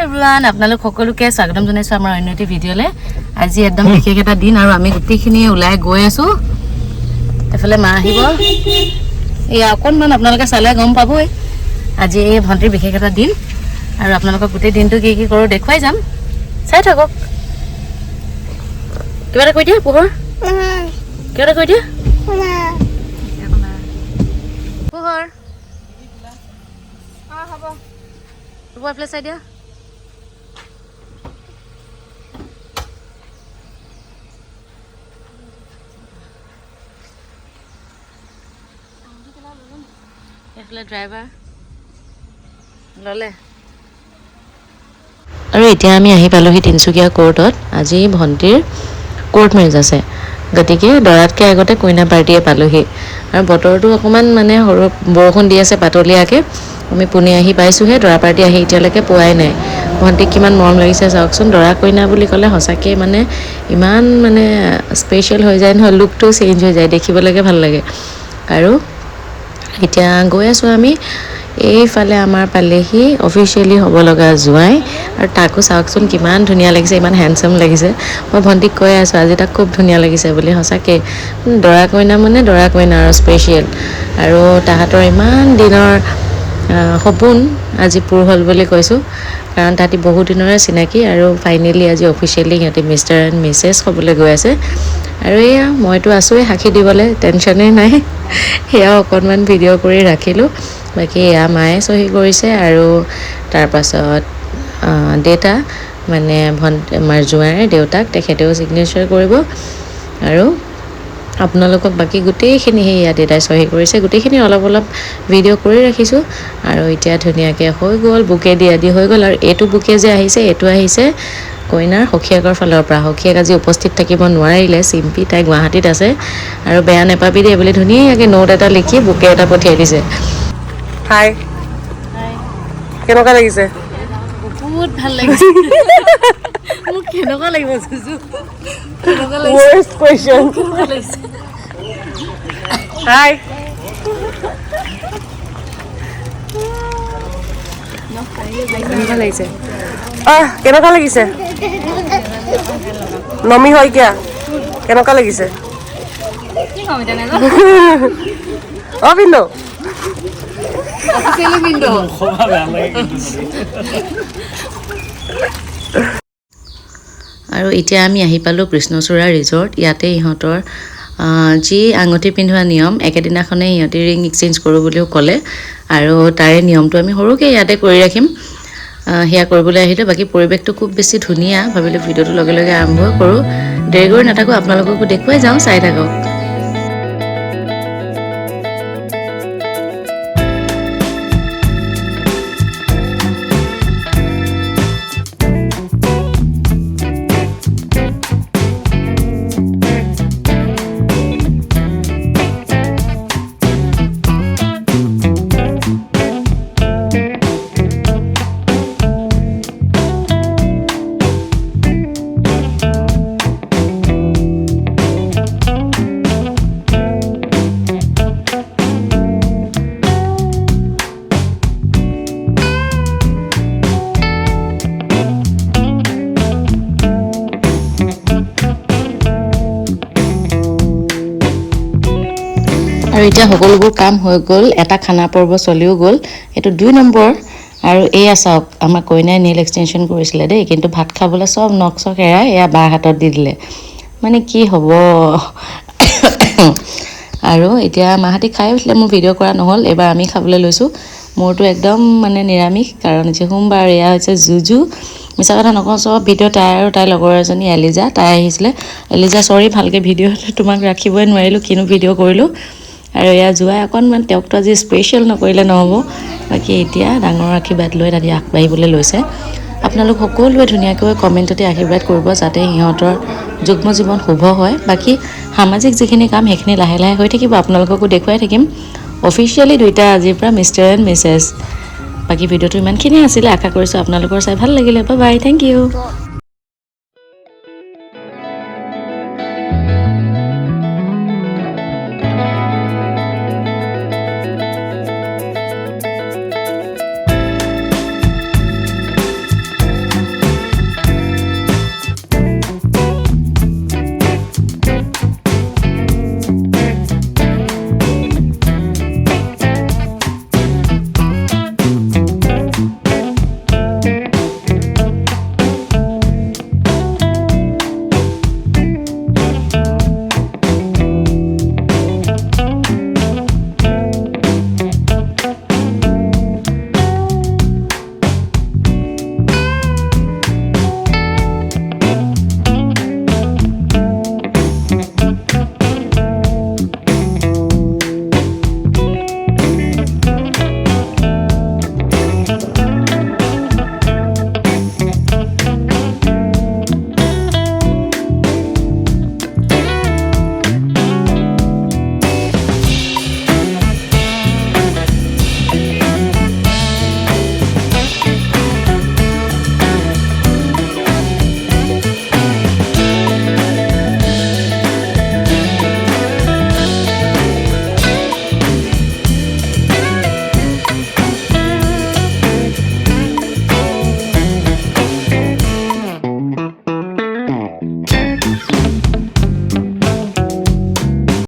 everyone আপোনালোক সকলোকে স্বাগতম জনাইছো আমাৰ অন্য এটা ভিডিঅ'লে আজি একদম বিশেষ এটা দিন আৰু আমি গোটেইখিনি ওলাই গৈ আছো এফালে মা আহিব এই অকণমান আপোনালোকে চালে গম পাবই আজি এই ভণ্টিৰ বিশেষ এটা দিন আৰু আপোনালোকক গোটেই দিনটো কি কি কৰো দেখুৱাই যাম চাই থাকক কিবা এটা কৈ দিয়া পোহৰ কিবা এটা কৈ দিয়া পোহৰ হ'ব পোহৰ প্লেচ চাই দিয়া এফালে ড্ৰাইভাৰ ললে আৰু এতিয়া আমি আহি পালোহি তিনচুকীয়া কোৰ্টত আজি ভণ্টিৰ কোৰ্ট মেৰেজ আছে গতিকে দৰাতকে আগতে কইনা পাৰ্টিয়ে পালোহি আৰু বতৰটো অকমান মানে বৰষুণ দি আছে পাতলীয়াকে আমি পুনে আহি পাইছোহে দৰা পাৰ্টি আহি এতিয়ালৈকে পোৱাই নাই ভণ্টিক কিমান মৰম লাগিছে চাওকচোন দৰা কইনা বুলি ক'লে সঁচাকৈ মানে ইমান মানে স্পেচিয়েল হৈ যায় নহয় লুকটো চেঞ্জ হৈ যায় দেখিবলৈকে ভাল লাগে আৰু এতিয়া গৈ আছোঁ আমি এইফালে আমাৰ পালেহি অফিচিয়েলি হ'ব লগা জোৱাই আৰু তাকো চাওকচোন কিমান ধুনীয়া লাগিছে ইমান হেণ্ডচাম লাগিছে মই ভণ্টিক কৈ আছোঁ আজি তাক খুব ধুনীয়া লাগিছে বুলি সঁচাকৈ দৰা কইনা মানে দৰা কইনা আৰু স্পেচিয়েল আৰু তাহাঁতৰ ইমান দিনৰ সপোন আজি পূৰ হ'ল বুলি কৈছোঁ কাৰণ তাহাঁতি বহুত দিনৰে চিনাকি আৰু ফাইনেলি আজি অফিচিয়েলি সিহঁতি মিষ্টাৰ এণ্ড মিছেছ হ'বলৈ গৈ আছে আৰু এয়া মইতো আছোঁৱেই সাক্ষী দিবলৈ টেনশ্যনেই নাই সেয়াও অকণমান ভিডিঅ' কৰি ৰাখিলোঁ বাকী এয়া মায়ে চহী কৰিছে আৰু তাৰপাছত দেউতা মানে ভণ্টি আমাৰ জোঁৱাইৰ দেউতাক তেখেতেও ছিগনেচাৰ কৰিব আৰু আপোনালোকক বাকী গোটেইখিনি সেয়া দেউতাই চহী কৰিছে গোটেইখিনি অলপ অলপ ভিডিঅ' কৰি ৰাখিছোঁ আৰু এতিয়া ধুনীয়াকৈ হৈ গ'ল বুকে দি আদি হৈ গ'ল আৰু এইটো বুকে যে আহিছে এইটো আহিছে কইনাৰ সখীয়েকৰ ফালৰ পৰা সখীয়েক আজি উপস্থিত থাকিব নোৱাৰিলে চিম্পি তাই গুৱাহাটীত আছে আৰু বেয়া নেপাবি দেই বুলি ধুনীয়াকৈ নোট এটা লিখি বুকে এটা পঠিয়াই দিছে হাই কেনেকুৱা লাগিছে বহুত ভাল লাগিছে মোক কেনেকুৱা লাগিব চুচু কেনেকুৱা worst question লাগিছে হাই কেনেকুৱা লাগিছে কেনেকুৱা লাগিছে নমি শইকীয়া কেনেকুৱা লাগিছে কি কম এতিয়া নাজানো বিন্দু অফিচিয়েলি বিন্দু আৰু এতিয়া আমি আহি পালোঁ কৃষ্ণচূড়া ৰিজৰ্ট ইয়াতে ইহঁতৰ যি আঙুঠি পিন্ধোৱা নিয়ম একেদিনাখনেই ইহঁতি ৰিং এক্সচেঞ্জ কৰোঁ বুলিও ক'লে আৰু তাৰে নিয়মটো আমি সৰুকৈ ইয়াতে কৰি ৰাখিম সেয়া কৰিবলৈ আহিলোঁ বাকী পৰিৱেশটো খুব বেছি ধুনীয়া ভাবিলোঁ ভিডিঅ'টো লগে লগে আৰম্ভ কৰোঁ দেৰি কৰি নাথাকোঁ আপোনালোককো দেখুৱাই যাওঁ চাই থাকক আৰু এতিয়া সকলোবোৰ কাম হৈ গ'ল এটা খানা পৰ্ব চলিও গ'ল এইটো 2 নম্বৰ আৰু এয়া চাওক আমাৰ কইনাই নেইল এক্সটেনশ্যন কৰিছিলে দেই কিন্তু ভাত খাবলৈ চব নখ চখ এৰাই এয়া বাৰ হাতত দি দিলে মানে কি হ'ব আৰু এতিয়া মাহঁতি খাই উঠিলে মোৰ ভিডিঅ' কৰা নহ'ল এবাৰ আমি খাবলৈ লৈছোঁ মোৰতো একদম মানে নিৰামিষ কাৰণ যে সোমবাৰ এয়া হৈছে জুজু মিছা কথা নকওঁ চব ভিডিঅ' তাই আৰু তাইৰ লগৰ এজনী এলিজা তাই আহিছিলে এলিজা চৰি ভালকৈ ভিডিঅ' তোমাক ৰাখিবই নোৱাৰিলোঁ কিনো ভিডিঅ' কৰিলোঁ আৰু এয়া জোৱাই অকণমান তেওঁকতো আজি স্পেচিয়েল নকৰিলে নহ'ব বাকী এতিয়া ডাঙৰ আশীৰ্বাদ লৈ তাতে আগবাঢ়িবলৈ লৈছে আপোনালোক সকলোৱে ধুনীয়াকৈ কমেণ্টতে আশীৰ্বাদ কৰিব যাতে সিহঁতৰ যুগ্ম জীৱন শুভ হয় বাকী সামাজিক যিখিনি কাম সেইখিনি লাহে লাহে হৈ থাকিব আপোনালোককো দেখুৱাই থাকিম অফিচিয়েলি দুইটা আজিৰ পৰা মিষ্টাৰ এণ্ড মিছেছ বাকী ভিডিঅ'টো ইমানখিনিয়ে আছিলে আশা কৰিছোঁ আপোনালোকৰ চাই ভাল লাগিলে বাই বাই থেংক ইউ